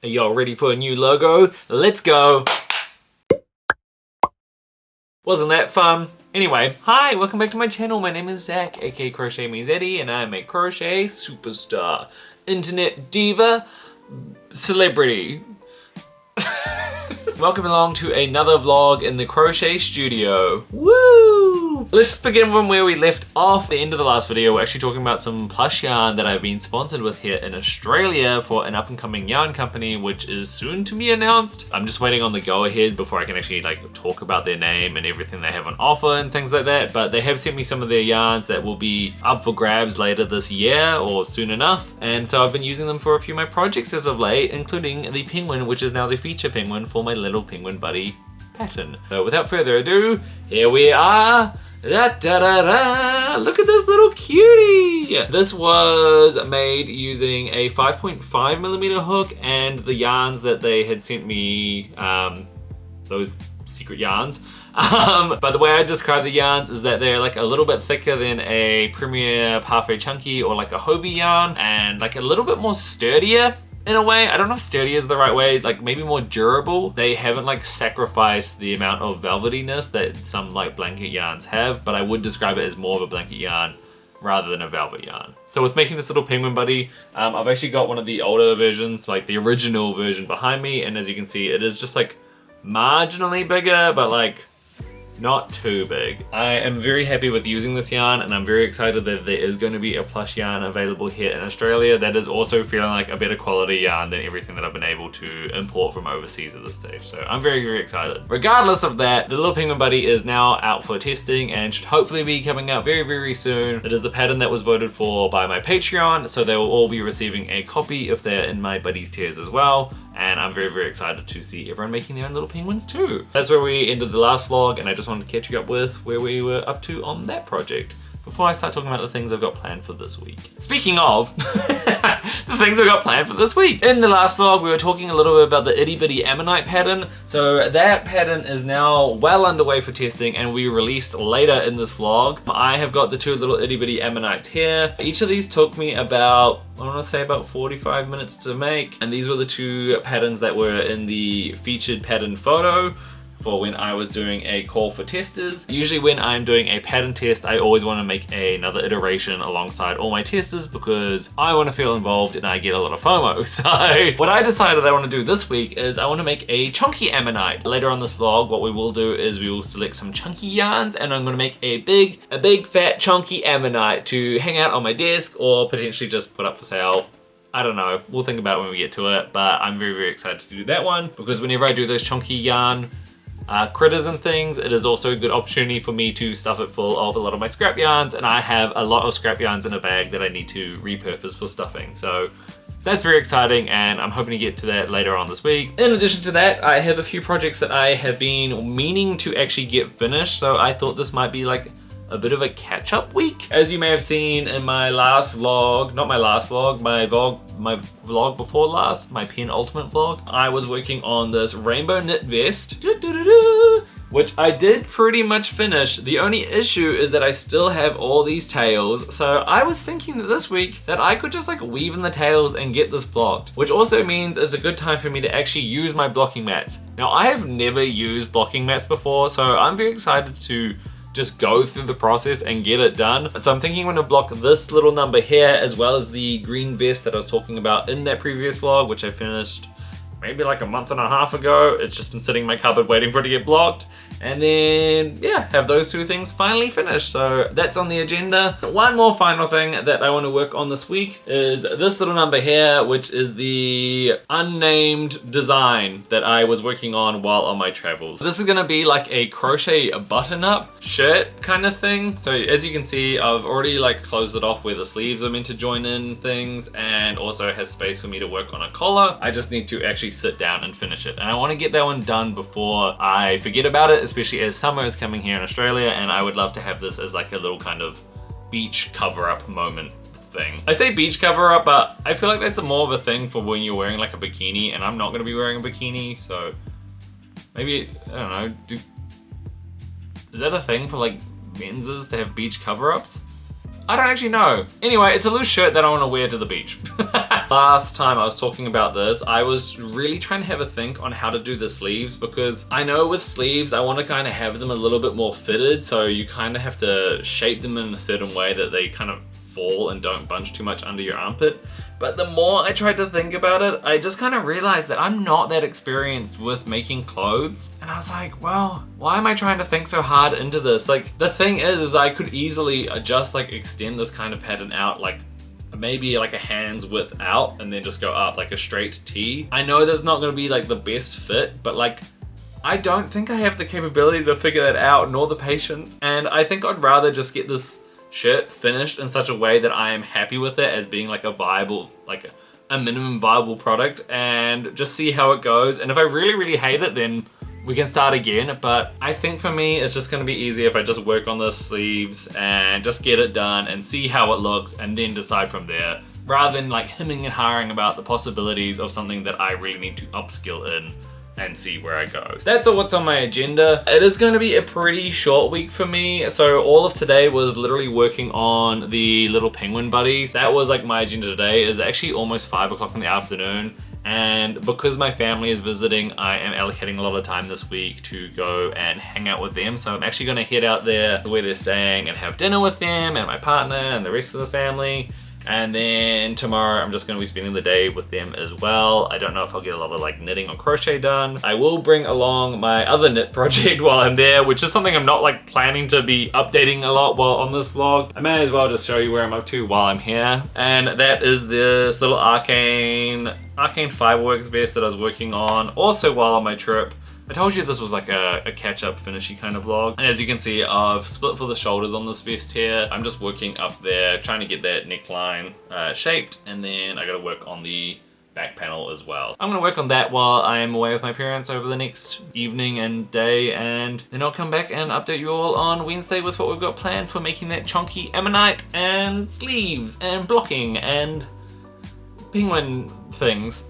Are y'all ready for a new logo? Let's go! Wasn't that fun? Anyway, hi, welcome back to my channel. My name is Zach, aka Crochet means Eddie, and I am a crochet superstar, internet diva, celebrity. Welcome along to another vlog in the crochet studio. Woo! Let's begin from where we left off. At the end of the last video, we're actually talking about some plush yarn that I've been sponsored with here in Australia for an up and coming yarn company, which is soon to be announced. I'm just waiting on the go ahead before I can actually talk about their name and everything they have on offer and things like that. But they have sent me some of their yarns that will be up for grabs later this year or soon enough. And so I've been using them for a few of my projects as of late, including the penguin, which is now the feature penguin for my little penguin buddy pattern. So without further ado, here we are. Da, da, da, da. Look at this little cutie! This was made using a 5.5mm hook and the yarns that they had sent me, those secret yarns. But the way I describe the yarns is that they're a little bit thicker than a Premiere Parfait Chunky or a Hobie yarn, and a little bit more sturdier. In a way, I don't know if sturdy is the right way, maybe more durable. They haven't sacrificed the amount of velvetyness that some blanket yarns have, but I would describe it as more of a blanket yarn rather than a velvet yarn. So with making this little penguin buddy, I've actually got one of the older versions, the original version behind me, and as you can see, it is just marginally bigger, but not too big. I am very happy with using this yarn, and I'm very excited that there is going to be a plush yarn available here in Australia that is also feeling like a better quality yarn than everything that I've been able to import from overseas at this stage. So I'm very, very excited. Regardless of that, the little penguin buddy is now out for testing and should hopefully be coming out very, very soon. It is the pattern that was voted for by my Patreon, so they will all be receiving a copy if they're in my buddy's tiers as well. And I'm very, very excited to see everyone making their own little penguins too. That's where we ended the last vlog, and I just wanted to catch you up with where we were up to on that project before I start talking about the things I've got planned for this week. Speaking of the things I've got planned for this week. In the last vlog, we were talking a little bit about the Itty Bitty Ammonite pattern. So that pattern is now well underway for testing and we released later in this vlog. I have got the two little Itty Bitty Ammonites here. Each of these took me about, I want to say about 45 minutes to make. And these were the two patterns that were in the featured pattern photo for when I was doing a call for testers. Usually when I'm doing a pattern test, I always want to make another iteration alongside all my testers because I want to feel involved and I get a lot of FOMO. So what I decided I want to do this week is I want to make a chunky ammonite. Later on this vlog, what we will do is we will select some chunky yarns and I'm going to make a big fat chunky ammonite to hang out on my desk or potentially just put up for sale. I don't know, we'll think about it when we get to it, but I'm very, very excited to do that one because whenever I do those chunky yarn critters and things, it is also a good opportunity for me to stuff it full of a lot of my scrap yarns, and I have a lot of scrap yarns in a bag that I need to repurpose for stuffing. So that's very exciting and I'm hoping to get to that later on this week. In addition to that, I have a few projects that I have been meaning to actually get finished, so I thought this might be a bit of a catch-up week. As you may have seen in my last vlog, not my last vlog, my vlog before last, my penultimate vlog, I was working on this rainbow knit vest, which I did pretty much finish. The only issue is that I still have all these tails, so I was thinking that this week that I could just weave in the tails and get this blocked, which also means it's a good time for me to actually use my blocking mats. Now, I have never used blocking mats before, so I'm very excited to just go through the process and get it done. So I'm thinking I'm gonna block this little number here as well as the green vest that I was talking about in that previous vlog, which I finished maybe a month and a half ago. It's just been sitting in my cupboard waiting for it to get blocked. And then, yeah, have those two things finally finished. So that's on the agenda. One more final thing that I want to work on this week is this little number here, which is the unnamed design that I was working on while on my travels. This is gonna be a crochet button-up shirt kind of thing. So as you can see, I've already closed it off where the sleeves are meant to join in things, and also has space for me to work on a collar. I just need to actually sit down and finish it. And I want to get that one done before I forget about it, especially as summer is coming here in Australia, and I would love to have this as a little kind of beach cover-up moment thing. I say beach cover-up, but I feel that's more of a thing for when you're wearing a bikini, and I'm not going to be wearing a bikini, so maybe, I don't know, is that a thing for menses to have beach cover-ups? I don't actually know. Anyway, it's a loose shirt that I want to wear to the beach. Last time I was talking about this, I was really trying to have a think on how to do the sleeves, because I know with sleeves, I want to kind of have them a little bit more fitted, so you kind of have to shape them in a certain way that they kind of fall and don't bunch too much under your armpit. But the more I tried to think about it, I just kind of realized that I'm not that experienced with making clothes. And I was like, well, why am I trying to think so hard into this? Like, the thing is I could easily just like extend this kind of pattern out, like maybe like a hand's width out, and then just go up like a straight T. I know that's not gonna be like the best fit, but like, I don't think I have the capability to figure that out, nor the patience. And I think I'd rather just get this shirt finished in such a way that I am happy with it as being like a viable, like a minimum viable product, and just see how it goes. And if I really, really hate it, then we can start again. But I think for me, it's just gonna be easier if I just work on the sleeves and just get it done and see how it looks and then decide from there, rather than like hemming and hawing about the possibilities of something that I really need to upskill in and see where I go. That's all what's on my agenda. It is going to be a pretty short week for me. So all of today was literally working on the little penguin buddies. That was like my agenda today. Is actually almost 5 o'clock in the afternoon. And because my family is visiting, I am allocating a lot of time this week to go and hang out with them. So I'm actually gonna head out there where they're staying and have dinner with them and my partner and the rest of the family. And then tomorrow I'm just gonna be spending the day with them as well. I don't know if I'll get a lot of like knitting or crochet done. I will bring along my other knit project while I'm there, which is something I'm not like planning to be updating a lot while on this vlog. I may as well just show you where I'm up to while I'm here. And that is this little Arcane Fireworks vest that I was working on also while on my trip. I told you this was like a catch-up finishy kind of vlog. And as you can see, I've split for the shoulders on this vest here. I'm just working up there, trying to get that neckline shaped. And then I gotta work on the back panel as well. I'm gonna work on that while I am away with my parents over the next evening and day. And then I'll come back and update you all on Wednesday with what we've got planned for making that chunky ammonite and sleeves and blocking and penguin things.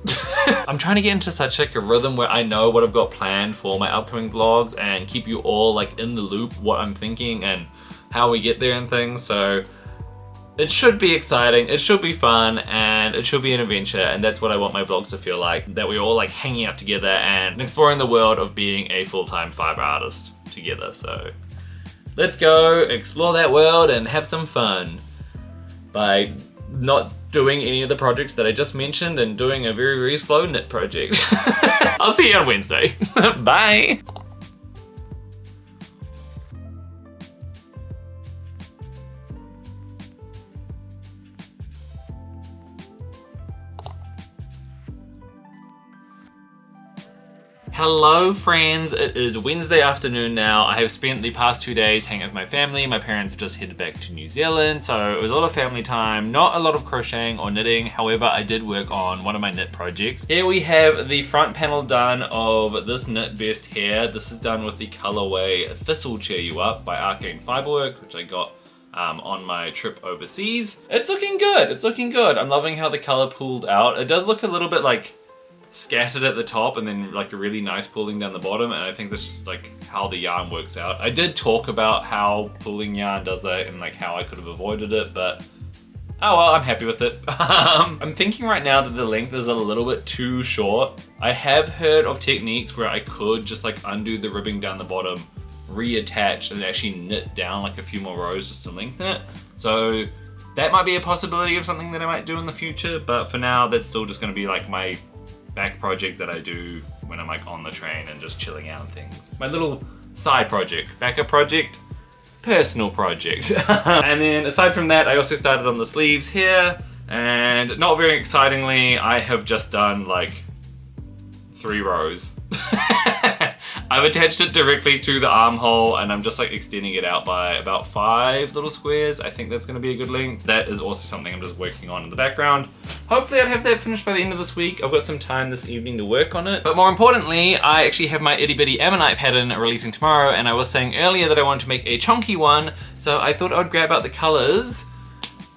I'm trying to get into such like a rhythm where I know what I've got planned for my upcoming vlogs and keep you all like in the loop what I'm thinking and how we get there and things. So it should be exciting, it should be fun, and it should be an adventure, and that's what I want my vlogs to feel like, that we're all like hanging out together and exploring the world of being a full-time fiber artist together. So let's go explore that world and have some fun by not doing any of the projects that I just mentioned and doing a very, very slow knit project. I'll see you on Wednesday. Bye. Hello friends, it is Wednesday afternoon now. I have spent the past 2 days hanging with my family. My parents have just headed back to New Zealand, so it was a lot of family time, not a lot of crocheting or knitting. However, I did work on one of my knit projects. Here we have the front panel done of this knit vest here. This is done with the colorway Thistle Cheer You Up by Arcane Fiberworks, which I got on my trip overseas. It's looking good, it's looking good. I'm loving how the color pooled out. It does look a little bit like scattered at the top and then like a really nice pooling down the bottom, and I think that's just like how the yarn works out. I did talk about how pooling yarn does that and like how I could have avoided it, but oh well, I'm happy with it. I'm thinking right now that the length is a little bit too short. I have heard of techniques where I could just like undo the ribbing down the bottom, reattach, and actually knit down like a few more rows just to lengthen it. So that might be a possibility of something that I might do in the future, but for now that's still just going to be like my back project that I do when I'm like on the train and just chilling out and things. My little side project, backup project, personal project. And then aside from that, I also started on the sleeves here, and not very excitingly, I have just done like 3 rows. I've attached it directly to the armhole and I'm just like extending it out by about 5 little squares. I think that's gonna be a good length. That is also something I'm just working on in the background. Hopefully I'll have that finished by the end of this week. I've got some time this evening to work on it. But more importantly, I actually have my Itty Bitty Ammonite pattern releasing tomorrow, and I was saying earlier that I wanted to make a chunky one, so I thought I would grab out the colors.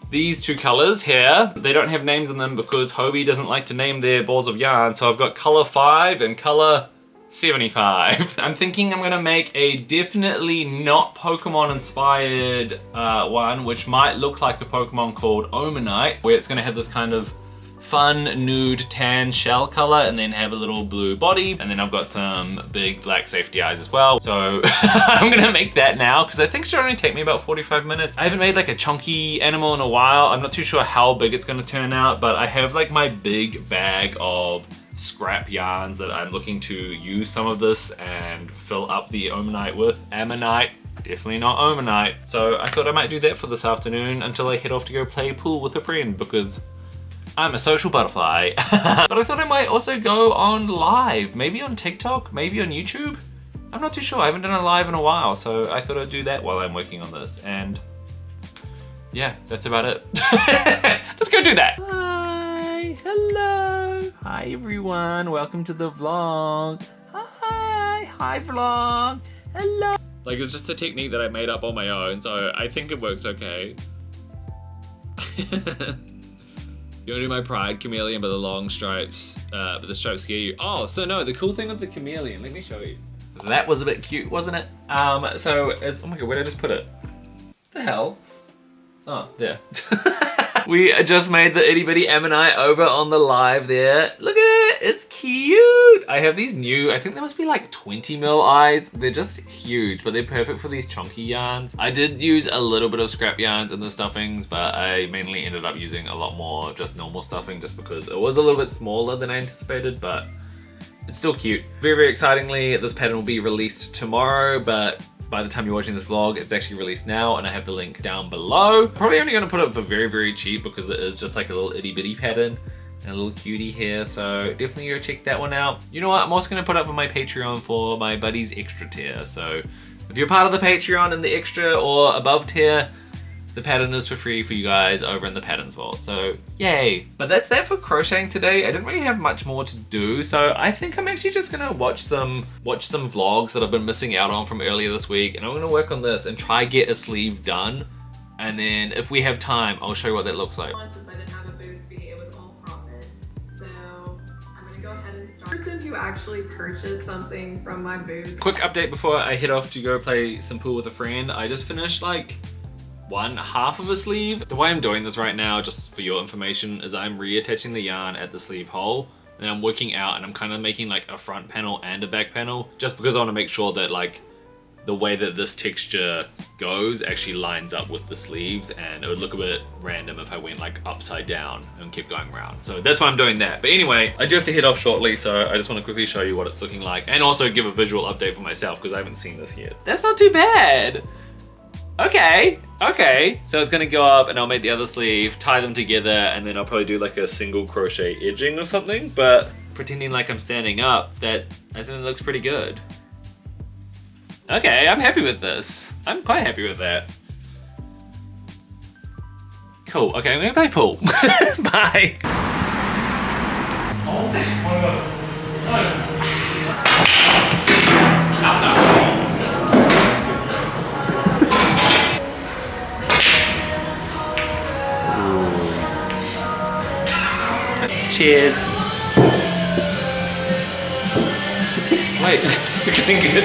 These 2 colors here, they don't have names on them because Hobie doesn't like to name their balls of yarn, so I've got color 5 and color 75. I'm thinking I'm gonna make a definitely not Pokemon inspired one, which might look like a Pokemon called Ammonite, where it's gonna have this kind of fun nude tan shell color and then have a little blue body, and then I've got some big black safety eyes as well. So I'm gonna make that now because I think it should only take me about 45 minutes. I haven't made like a chunky animal in a while. I'm not too sure how big it's gonna turn out, but I have like my big bag of scrap yarns that I'm looking to use some of this and fill up the Ammonite with. Ammonite, definitely not Ammonite. So I thought I might do that for this afternoon until I head off to go play pool with a friend because I'm a social butterfly. But I thought I might also go on live, maybe on TikTok, maybe on YouTube. I'm not too sure, I haven't done a live in a while, so I thought I'd do that while I'm working on this. And yeah, that's about it. Let's go do that. Hi, hello. Hi everyone, welcome to the vlog. Hi vlog, hello. Like, it's just a technique that I made up on my own, so I think it works okay. You wanna do my pride chameleon, but the long stripes, but the stripes scare you. Oh, so no, the cool thing with the chameleon, let me show you. That was a bit cute, wasn't it? So, oh my god, where did I just put it? The hell? Oh, there. We just made the Itty Bitty Ammonite over on the live there. Look at it, it's cute. I have these new, I think there must be like 20 mil eyes. They're just huge, but they're perfect for these chunky yarns. I did use a little bit of scrap yarns in the stuffings, but I mainly ended up using a lot more just normal stuffing just because it was a little bit smaller than I anticipated, but it's still cute. Very, very excitingly, this pattern will be released tomorrow, but by the time you're watching this vlog, it's actually released now, and I have the link down below. Probably only gonna put it for very, very cheap because it is just like a little itty bitty pattern and a little cutie here, so definitely go check that one out. You know what, I'm also gonna put up on my Patreon for my buddy's extra tier, so if you're part of the Patreon in the extra or above tier, the pattern is for free for you guys over in the patterns vault, so yay. But that's that for crocheting today. I didn't really have much more to do, so I think I'm actually just gonna watch some vlogs that I've been missing out on from earlier this week, and I'm gonna work on this and try get a sleeve done, and then if we have time, I'll show you what that looks like. Since I didn't have a booth fee, it was all profit, so I'm gonna go ahead and start. The person who actually purchased something from my booth. Quick update before I head off to go play some pool with a friend. I just finished like one half of a sleeve. The way I'm doing this right now, just for your information, is I'm reattaching the yarn at the sleeve hole, and I'm working out and I'm kind of making like a front panel and a back panel, just because I want to make sure that like the way that this texture goes actually lines up with the sleeves, and it would look a bit random if I went like upside down and kept going around. So that's why I'm doing that. But anyway, I do have to head off shortly, so I just want to quickly show you what it's looking like and also give a visual update for myself because I haven't seen this yet. That's not too bad. Okay, so it's gonna go up and I'll make the other sleeve, tie them together, and then I'll probably do like a single crochet edging or something, but pretending like I'm standing up, I think it looks pretty good. Okay, I'm happy with this. I'm quite happy with that. Cool, okay, I'm gonna play pool. Bye. Cheers. Wait, it's getting good.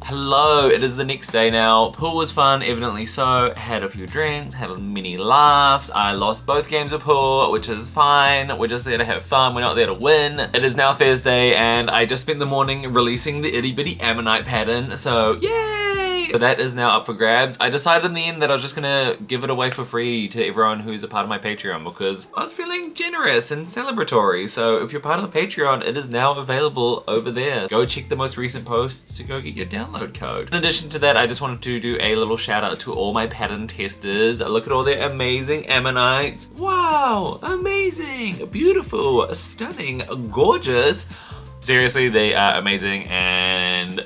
Hello, it is the next day now. Pool was fun, evidently so. Had a few drinks, had many laughs. I lost both games of pool, which is fine. We're just there to have fun, we're not there to win. It is now Thursday, and I just spent the morning releasing the Itty Bitty Ammonite pattern, so yay! So that is now up for grabs. I decided in the end that I was just gonna give it away for free to everyone who's a part of my Patreon because I was feeling generous and celebratory. So if you're part of the Patreon, it is now available over there. Go check the most recent posts to go get your download code. In addition to that, I just wanted to do a little shout out to all my pattern testers. Look at all their amazing ammonites. Wow, amazing, beautiful, stunning, gorgeous. Seriously, they are amazing, and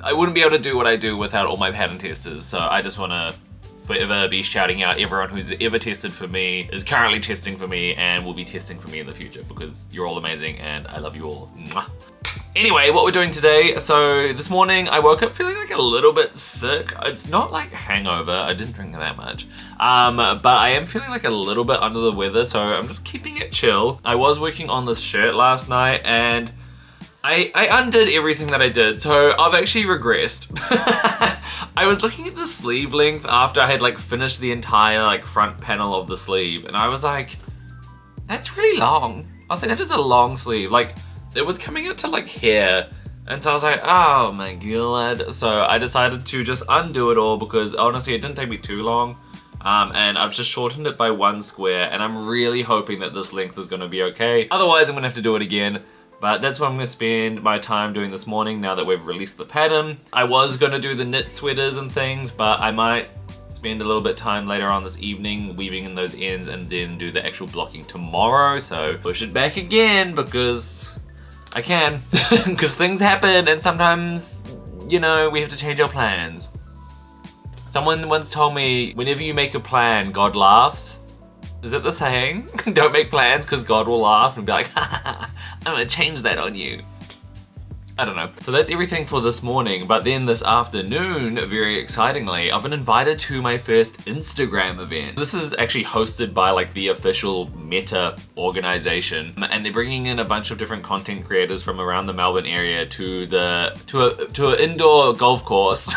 I wouldn't be able to do what I do without all my pattern testers, so I just want to forever be shouting out everyone who's ever tested for me, is currently testing for me, and will be testing for me in the future because you're all amazing and I love you all. Mwah. Anyway, what we're doing today, so this morning I woke up feeling like a little bit sick. It's not like a hangover, I didn't drink that much. But I am feeling like a little bit under the weather, so I'm just keeping it chill. I was working on this shirt last night and I undid everything that I did, so I've actually regressed. I was looking at the sleeve length after I had like finished the entire like front panel of the sleeve, and I was like, that's really long. I was like, that is a long sleeve. Like, it was coming up to like here. And so I was like, oh my god. So I decided to just undo it all because honestly, it didn't take me too long. And I've just shortened it by 1 square, and I'm really hoping that this length is gonna be okay. Otherwise, I'm gonna have to do it again. But that's what I'm gonna spend my time doing this morning now that we've released the pattern. I was gonna do the knit sweaters and things, but I might spend a little bit of time later on this evening weaving in those ends and then do the actual blocking tomorrow. So push it back again because I can, because things happen and sometimes, you know, we have to change our plans. Someone once told me, whenever you make a plan, God laughs. Is that the saying? Don't make plans because God will laugh and be like, ha ha ha, I'm gonna change that on you. I don't know. So that's everything for this morning, but then this afternoon, very excitingly, I've been invited to my first Instagram event. This is actually hosted by like the official Meta organization, and they're bringing in a bunch of different content creators from around the Melbourne area to an indoor golf course.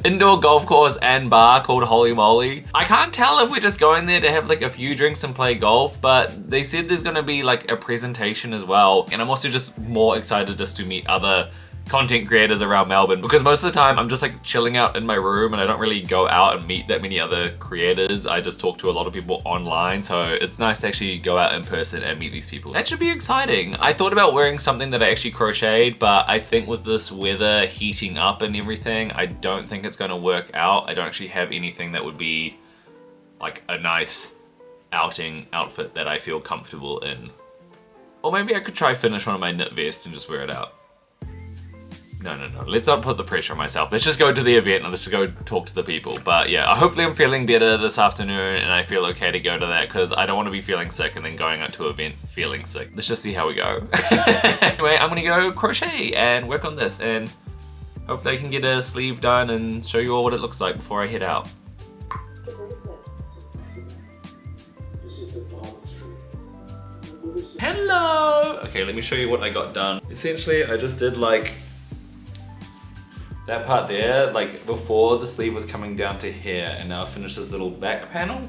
Indoor golf course and bar called Holy Moly. I can't tell if we're just going there to have like a few drinks and play golf, but they said there's gonna be like a presentation as well, and I'm also just more excited just to meet other content creators around Melbourne, because most of the time I'm just like chilling out in my room and I don't really go out and meet that many other creators. I just talk to a lot of people online, so it's nice to actually go out in person and meet these people. That should be exciting. I thought about wearing something that I actually crocheted, but I think with this weather heating up and everything, I don't think it's going to work out. I don't actually have anything that would be like a nice outing outfit that I feel comfortable in. Or maybe I could try finish one of my knit vests and just wear it out. No. Let's not put the pressure on myself. Let's just go to the event and let's just go talk to the people. But yeah, hopefully I'm feeling better this afternoon and I feel okay to go to that, because I don't want to be feeling sick and then going out to an event feeling sick. Let's just see how we go. Anyway, I'm gonna go crochet and work on this, and hopefully I can get a sleeve done and show you all what it looks like before I head out. Hello! Okay, let me show you what I got done. Essentially, I just did like that part there, like before the sleeve was coming down to here, and now I finished this little back panel.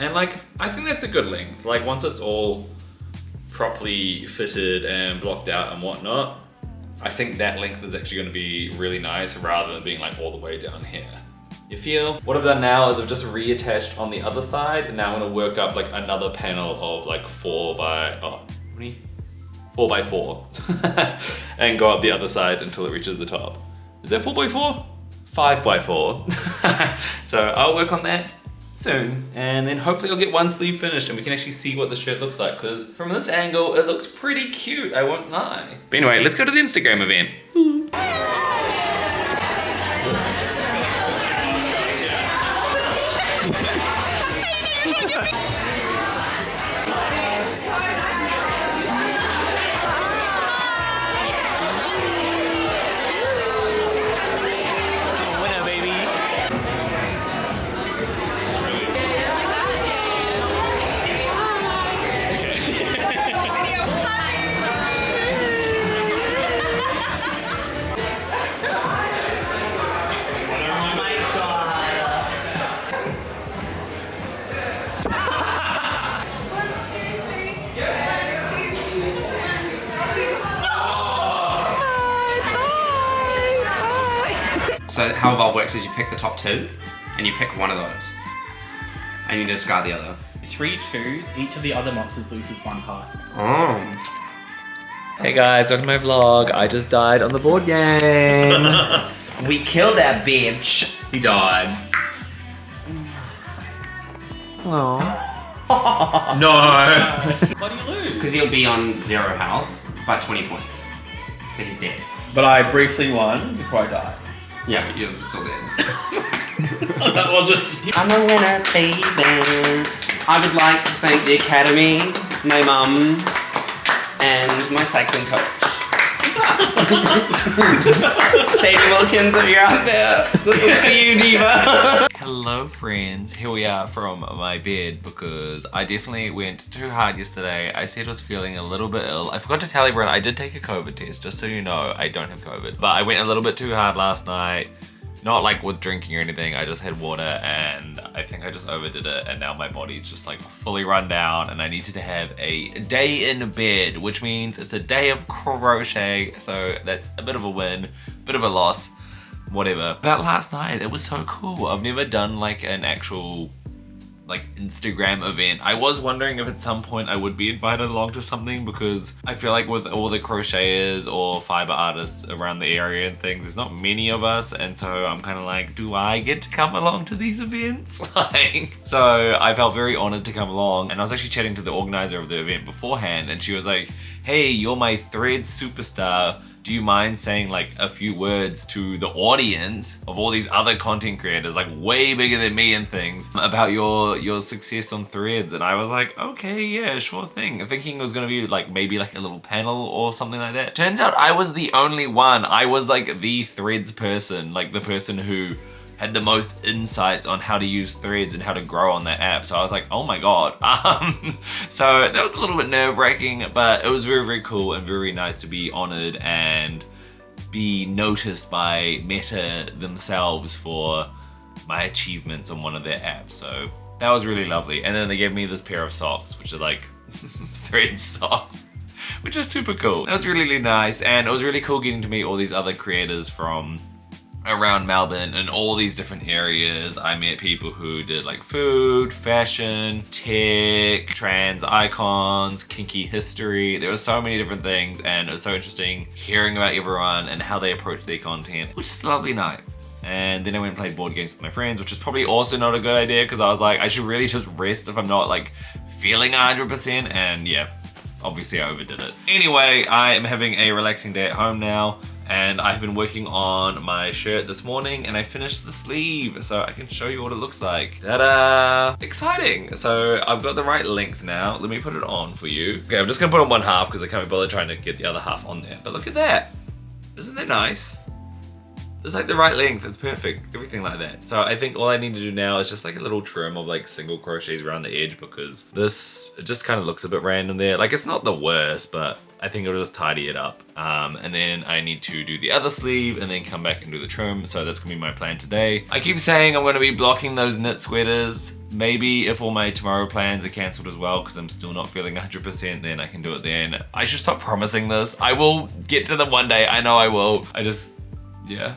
And like, I think that's a good length. Like once it's all properly fitted and blocked out and whatnot, I think that length is actually gonna be really nice rather than being like all the way down here. You feel? What I've done now is I've just reattached on the other side, and now I'm gonna work up like another panel of like 4 by 4 and go up the other side until it reaches the top. Is that 4 by 4? 5 by 4. So I'll work on that soon, and then hopefully I'll get one sleeve finished and we can actually see what the shirt looks like, because from this angle it looks pretty cute, I won't lie. But anyway, let's go to the Instagram event. Ooh. So how Evolve works is you pick the top 2 and you pick one of those and you discard the other. 3 twos, each of the other monsters loses 1 heart. Hey guys, welcome to my vlog. I just died on the board game. We killed that bitch. He died. Aww. No. Why do you lose? Because he'll be on 0 health by 20 points. So he's dead. But I briefly won before I died. Yeah, but you're still dead. That wasn't. I'm a winner, baby. I would like to thank the Academy, my mum, and my cycling coach. Sadie Wilkins, if you're out there, this is for you, Diva. Hello friends, here we are from my bed because I definitely went too hard yesterday. I said I was feeling a little bit ill. I forgot to tell everyone I did take a COVID test, just so you know, I don't have COVID. But I went a little bit too hard last night. Not like with drinking or anything, I just had water and I think I just overdid it and now my body's just like fully run down and I needed to have a day in bed, which means it's a day of crochet, so that's a bit of a win, bit of a loss, whatever. But last night, it was so cool. I've never done like an actual like Instagram event. I was wondering if at some point I would be invited along to something because I feel like with all the crocheters or fiber artists around the area and things, there's not many of us, and so I'm kind of like, do I get to come along to these events? So I felt very honored to come along, and I was actually chatting to the organizer of the event beforehand, and she was like, hey, you're my Threads superstar. Do you mind saying like a few words to the audience of all these other content creators, like way bigger than me and things, about your success on Threads? And I was like, okay, yeah, sure thing. Thinking it was gonna be like maybe like a little panel or something like that. Turns out I was the only one. I was like the Threads person, like the person who had the most insights on how to use Threads and how to grow on that app. So I was like, oh my God. So that was a little bit nerve-wracking, but it was very, very cool and very nice to be honored and be noticed by Meta themselves for my achievements on one of their apps. So that was really lovely. And then they gave me this pair of socks, which are like Threads socks, which is super cool. That was really, really nice. And it was really cool getting to meet all these other creators from around Melbourne and all these different areas. I met people who did like food, fashion, tech, trans icons, kinky history. There were so many different things and it was so interesting hearing about everyone and how they approach their content. It was just a lovely night. And then I went and played board games with my friends, which is probably also not a good idea because I was like, I should really just rest if I'm not like feeling 100%, and yeah, obviously I overdid it. Anyway, I am having a relaxing day at home now. And I've been working on my shirt this morning and I finished the sleeve so I can show you what it looks like. Ta-da! Exciting! So I've got the right length now. Let me put it on for you. Okay, I'm just gonna put on one half because I can't be bothered trying to get the other half on there. But look at that! Isn't that nice? It's like the right length, it's perfect, everything like that. So I think all I need to do now is just like a little trim of like single crochets around the edge because this, it just kind of looks a bit random there. Like it's not the worst, but I think it'll just tidy it up. And then I need to do the other sleeve and then come back and do the trim. So that's gonna be my plan today. I keep saying I'm gonna be blocking those knit sweaters. Maybe if all my tomorrow plans are canceled as well because I'm still not feeling 100%, then I can do it then. I should stop promising this. I will get to them one day, I know I will. Yeah.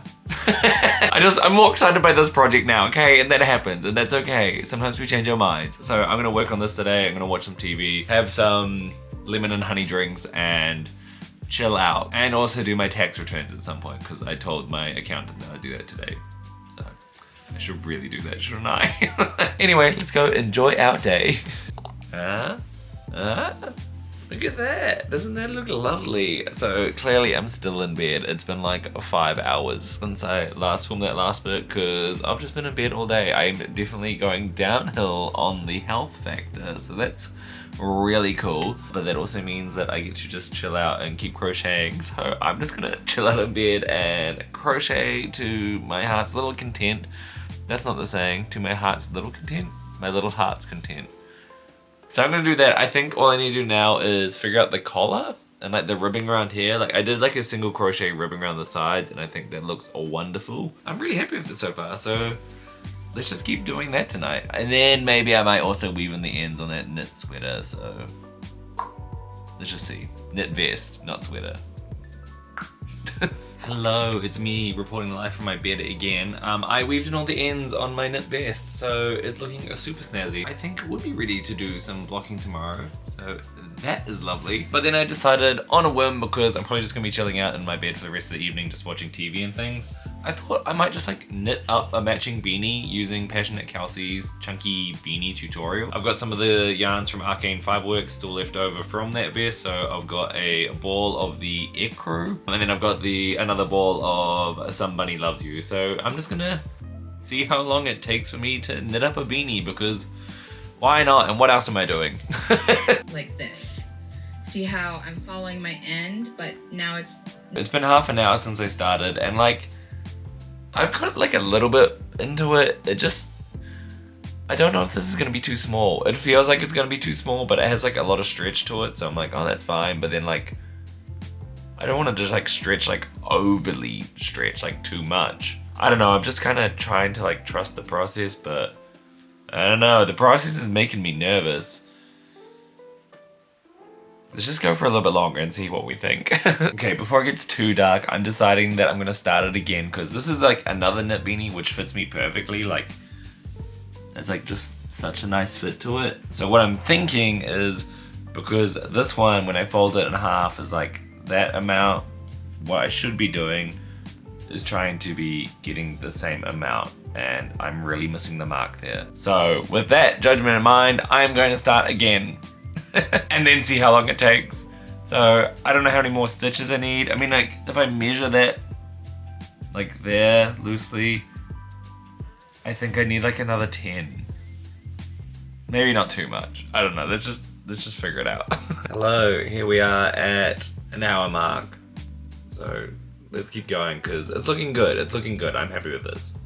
I'm more excited by this project now, okay? And that happens, and that's okay. Sometimes we change our minds. So I'm gonna work on this today. I'm gonna watch some TV, have some lemon and honey drinks, and chill out. And also do my tax returns at some point, because I told my accountant that I'd do that today. So I should really do that, shouldn't I? Anyway, let's go enjoy our day. Look at that, doesn't that look lovely? So clearly I'm still in bed. It's been like 5 hours since I last filmed that last bit because I've just been in bed all day. I'm definitely going downhill on the health factor, so that's really cool. But that also means that I get to just chill out and keep crocheting. So I'm just gonna chill out in bed and crochet to my heart's little content. That's not the saying, to my heart's little content, my little heart's content. So I'm gonna do that. I think all I need to do now is figure out the collar and like the ribbing around here. Like I did like a single crochet ribbing around the sides and I think that looks wonderful. I'm really happy with it so far. So let's just keep doing that tonight. And then maybe I might also weave in the ends on that knit sweater. So let's just see. Knit vest, not sweater. Hello, it's me reporting live from my bed again. I weaved in all the ends on my knit vest, so it's looking super snazzy. I think it would be ready to do some blocking tomorrow, so that is lovely. But then I decided on a whim, because I'm probably just gonna be chilling out in my bed for the rest of the evening just watching TV and things, I thought I might just like knit up a matching beanie using Passionate Kelsey's chunky beanie tutorial. I've got some of the yarns from Arcane Fiberworks still left over from that vest, so I've got a ball of the Ecru, and then I've got another ball of Some Bunny Loves You. So I'm just gonna see how long it takes for me to knit up a beanie, because why not, and what else am I doing? Like this. See how I'm following my end, but now It's been half an hour since I started, and like, I've got like a little bit into it. I don't know if this is gonna be too small. It feels like it's gonna be too small, but it has like a lot of stretch to it, so I'm like, oh, that's fine. But then like, I don't want to just like stretch, like overly stretch, like too much. I don't know, I'm just kind of trying to like trust the process, but I don't know, the process is making me nervous. Let's just go for a little bit longer and see what we think. Okay, before it gets too dark, I'm deciding that I'm gonna start it again, because this is like another knit beanie which fits me perfectly. Like, it's like just such a nice fit to it. So what I'm thinking is, because this one, when I fold it in half, is like that amount, what I should be doing is trying to be getting the same amount, and I'm really missing the mark there. So with that judgment in mind, I'm going to start again and then see how long it takes. So I don't know how many more stitches I need. I mean, like, if I measure that like there loosely, I think I need like another 10. Maybe not too much. I don't know. Let's just figure it out. Hello, here we are at an hour mark. So let's keep going, because it's looking good. It's looking good. I'm happy with this.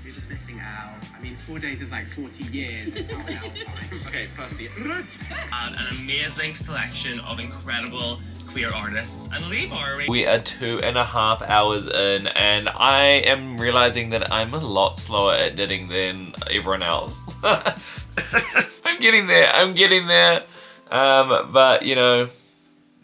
You're just missing out. I mean, 4 days is like 40 years in half an hour time. Okay, firstly, An amazing selection of incredible queer artists. And leave our We are 2.5 hours in, and I am realizing that I'm a lot slower at knitting than everyone else. I'm getting there. But you know,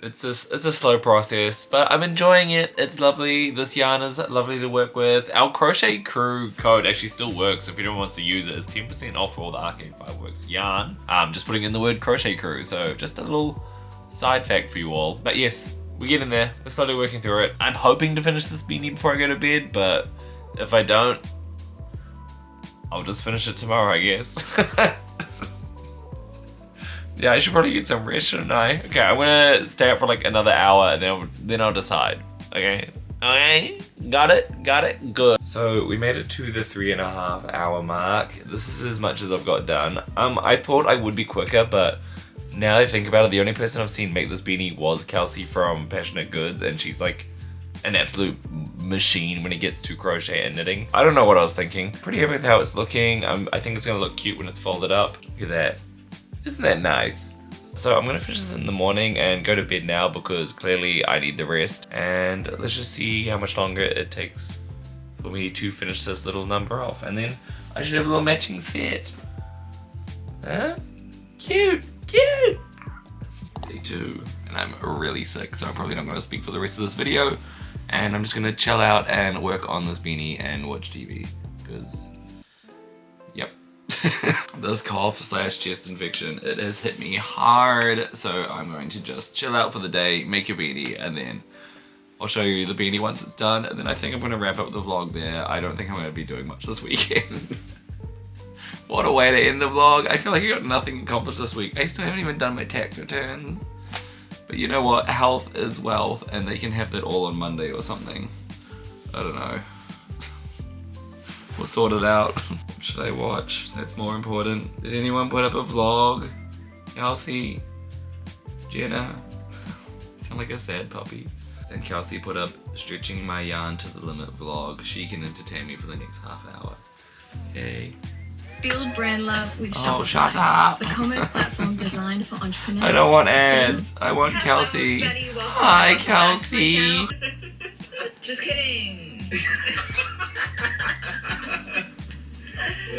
it's a slow process, but I'm enjoying it. It's lovely. This yarn is lovely to work with. Our Crochet Crew code actually still works if anyone wants to use it. It's 10% off for all the Arcade Fireworks yarn. Just putting in the word Crochet Crew. So just a little side fact for you all. But yes, we're getting there. We're slowly working through it. I'm hoping to finish this beanie before I go to bed, but if I don't, I'll just finish it tomorrow, I guess. Yeah, I should probably get some rest, shouldn't I? Okay, I'm gonna stay up for like another hour, and then I'll decide. Okay? Okay? Got it? Good. So we made it to the 3.5 hour mark. This is as much as I've got done. I thought I would be quicker, but now that I think about it, the only person I've seen make this beanie was Kelsey from Passionate Goods, and she's like an absolute machine when it gets to crochet and knitting. I don't know what I was thinking. Pretty happy with how it's looking. I think it's gonna look cute when it's folded up. Look at that. Isn't that nice? So I'm gonna finish this in the morning and go to bed now, because clearly I need the rest. And let's just see how much longer it takes for me to finish this little number off. And then I should have a little matching set. Huh? Cute. Day 2, and I'm really sick, so I'm probably not gonna speak for the rest of this video. And I'm just gonna chill out and work on this beanie and watch TV, because, yep. This cough/chest infection, it has hit me hard, so I'm going to just chill out for the day, make a beanie, and then I'll show you the beanie once it's done, and then I think I'm going to wrap up the vlog there. I don't think I'm going to be doing much this weekend. What a way to end the vlog. I feel like I got nothing accomplished this week. I still haven't even done my tax returns. But you know what? Health is wealth, and they can have that all on Monday or something. I don't know. We'll sort it out. What should I watch? That's more important. Did anyone put up a vlog? Kelsey? Jenna? Sound like a sad puppy. And Kelsey put up stretching my yarn to the limit vlog. She can entertain me for the next half hour. Yay. Build brand love with Shopify. Oh, shut up! The commerce platform designed for entrepreneurs. I don't want ads. I want Kelsey. Hi, Kelsey. Just kidding.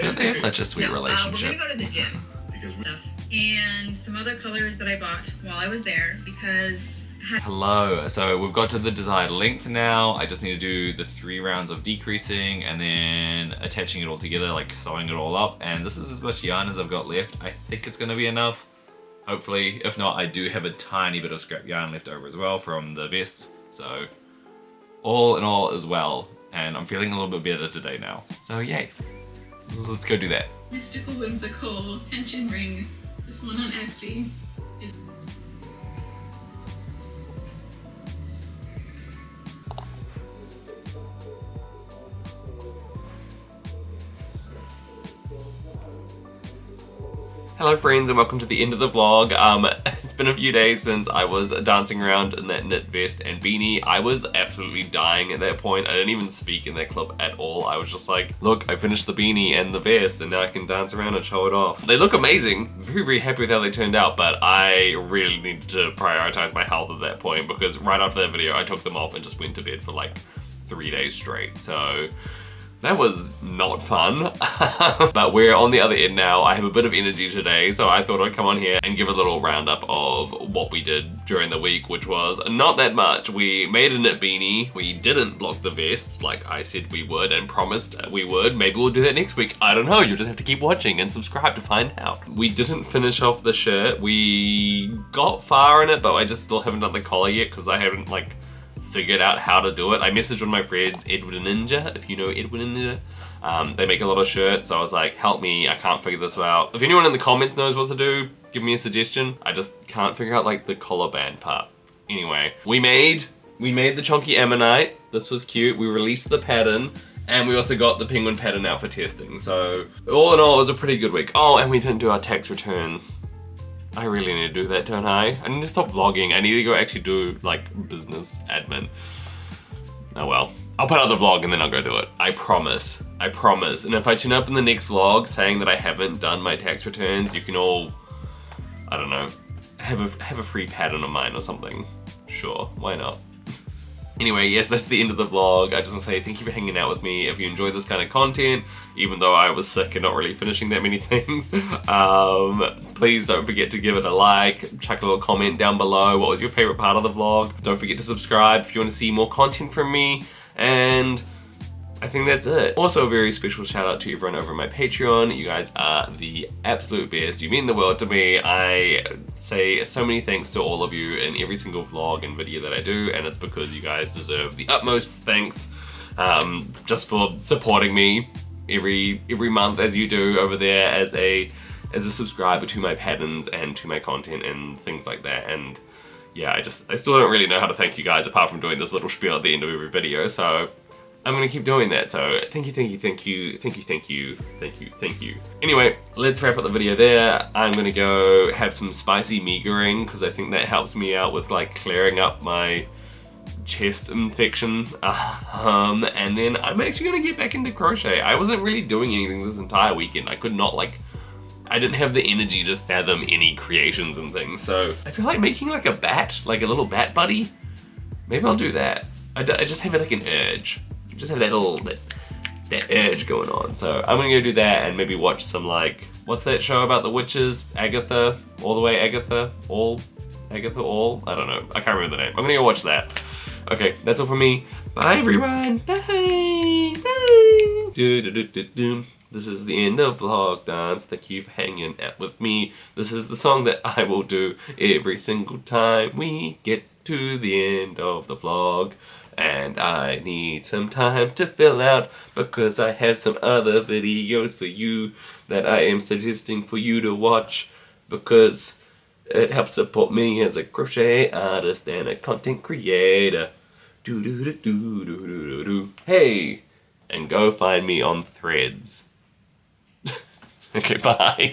Don't they have such a sweet relationship? We're gonna go to the gym. And some other colors that I bought while I was there, because Hello, so we've got to the desired length now. I just need to do the 3 rounds of decreasing and then attaching it all together, like sewing it all up. And this is as much yarn as I've got left. I think it's gonna be enough, hopefully. If not, I do have a tiny bit of scrap yarn left over as well from the vests. So all in all as well. And I'm feeling a little bit better today now. So yay, let's go do that. Mystical Whimsical tension ring. This one on Etsy is Hello friends, and welcome to the end of the vlog. It's been a few days since I was dancing around in that knit vest and beanie. I was absolutely dying at that point. I didn't even speak in that clip at all. I was just like, look, I finished the beanie and the vest and now I can dance around and show it off. They look amazing. Very, very happy with how they turned out, but I really needed to prioritize my health at that point because right after that video, I took them off and just went to bed for like 3 days straight. So that was not fun, but we're on the other end now. I have a bit of energy today, so I thought I'd come on here and give a little roundup of what we did during the week, which was not that much. We made a knit beanie. We didn't block the vests like I said we would and promised we would. Maybe we'll do that next week. I don't know. You'll just have to keep watching and subscribe to find out. We didn't finish off the shirt. We got far in it, but I just still haven't done the collar yet because I haven't like figured out how to do it. I messaged one of my friends, Edwin Ninja, if you know Edwin Ninja. They make a lot of shirts, so I was like, help me, I can't figure this out. If anyone in the comments knows what to do, give me a suggestion. I just can't figure out like the collar band part. Anyway, we made the chunky ammonite. This was cute. We released the pattern and we also got the penguin pattern out for testing. So all in all, it was a pretty good week. Oh, and we didn't do our tax returns. I really need to do that, don't I? I need to stop vlogging. I need to go actually do like business admin. Oh well. I'll put out the vlog and then I'll go do it. I promise. I promise. And if I turn up in the next vlog saying that I haven't done my tax returns, you can all, I don't know, have a free pattern of mine or something. Sure, why not? Anyway, yes, that's the end of the vlog. I just want to say thank you for hanging out with me. If you enjoy this kind of content, even though I was sick and not really finishing that many things, please don't forget to give it a like, chuck a little comment down below. What was your favorite part of the vlog? Don't forget to subscribe if you want to see more content from me, and I think that's it. Also, a very special shout out to everyone over on my Patreon. You guys are the absolute best. You mean the world to me. I say so many thanks to all of you in every single vlog and video that I do, and it's because you guys deserve the utmost thanks just for supporting me every month as you do over there as a subscriber to my patterns and to my content and things like that. And yeah, I still don't really know how to thank you guys apart from doing this little spiel at the end of every video, so I'm gonna keep doing that. So thank you, thank you, thank you, thank you, thank you, thank you, thank you. Anyway, let's wrap up the video there. I'm gonna go have some spicy meagering because I think that helps me out with like clearing up my chest infection. And then I'm actually gonna get back into crochet. I wasn't really doing anything this entire weekend. I could not I didn't have the energy to fathom any creations and things. So I feel like making like a bat, like a little bat buddy. Maybe I'll do that. I just have like an urge. Just have that urge going on. So I'm gonna go do that and maybe watch some like, what's that show about the witches? Agatha, all the way Agatha, all? I don't know. I can't remember the name. I'm gonna go watch that. Okay, that's all from me. Bye everyone. Bye. Bye. This is the end of Vlog Dance. Thank you for hanging out with me. This is the song that I will do every single time we get to the end of the vlog. And I need some time to fill out because I have some other videos for you that I am suggesting for you to watch because it helps support me as a crochet artist and a content creator. Hey, and go find me on Threads. Okay, bye.